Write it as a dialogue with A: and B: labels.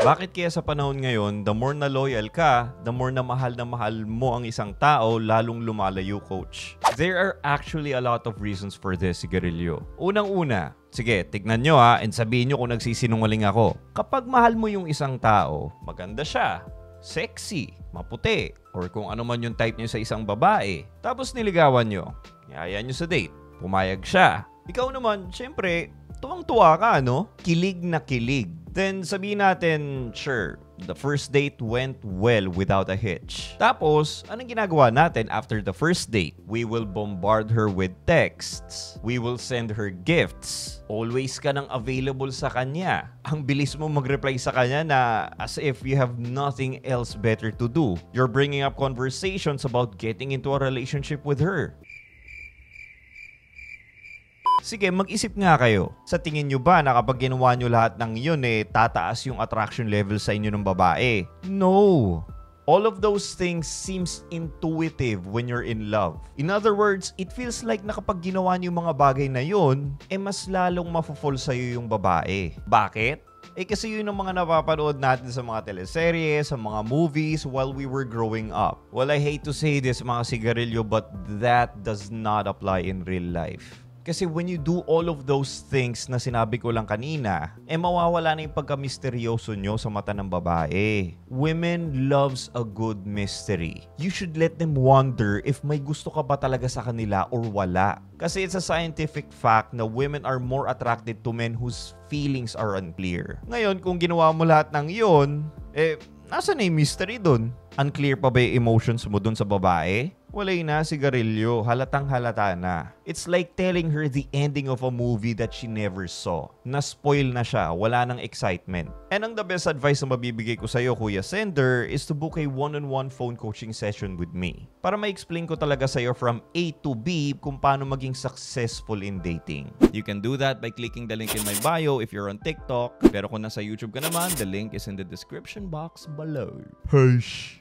A: Bakit kaya sa panahon ngayon, the more na loyal ka, the more na mahal mo ang isang tao, lalong lumalayo, coach? There are actually a lot of reasons for this, sigarilyo. Unang-una, sige, tignan nyo and sabihin nyo kung nagsisinungaling ako. Kapag mahal mo yung isang tao, maganda siya, sexy, maputi, or kung ano man yung type nyo sa isang babae, tapos niligawan nyo, niyaya nyo sa date, pumayag siya. Ikaw naman, syempre, tuwang-tuwa ka, no? Kilig na kilig. Then sabihin natin, sure, the first date went well without a hitch. Tapos, anong ginagawa natin after the first date? We will bombard her with texts. We will send her gifts. Always ka nang available sa kanya. Ang bilis mo mag-reply sa kanya na as if you have nothing else better to do. You're bringing up conversations about getting into a relationship with her. Sige, mag-isip nga kayo. Sa tingin nyo ba na kapag ginawa nyo lahat ng yun tataas yung attraction level sa inyo ng babae? No! All of those things seems intuitive when you're in love. In other words, it feels like na kapag ginawa nyo yung mga bagay na yun, mas lalong mafo-fall sa'yo yung babae. Bakit? Kasi yun ang mga napapanood natin sa mga teleserye, sa mga movies while we were growing up. Well, I hate to say this mga sigarilyo, but that does not apply in real life. Kasi when you do all of those things na sinabi ko lang kanina, mawawala na yung pagka-misteryoso nyo sa mata ng babae. Women loves a good mystery. You should let them wonder if may gusto ka ba talaga sa kanila or wala. Kasi it's a scientific fact na women are more attracted to men whose feelings are unclear. Ngayon, kung ginawa mo lahat ng yun, nasa na yung mystery dun? Unclear pa ba yung emotions mo dun sa babae? Walay na, sigarilyo. Halatang halata na. It's like telling her the ending of a movie that she never saw. Na-spoil na siya. Wala nang excitement. And ang the best advice na mabibigay ko sa'yo, Kuya Sender, is to book a one-on-one phone coaching session with me. Para ma-explain ko talaga sa'yo from A to B kung paano maging successful in dating. You can do that by clicking the link in my bio if you're on TikTok. Pero kung nasa YouTube ka naman, the link is in the description box below. Hush!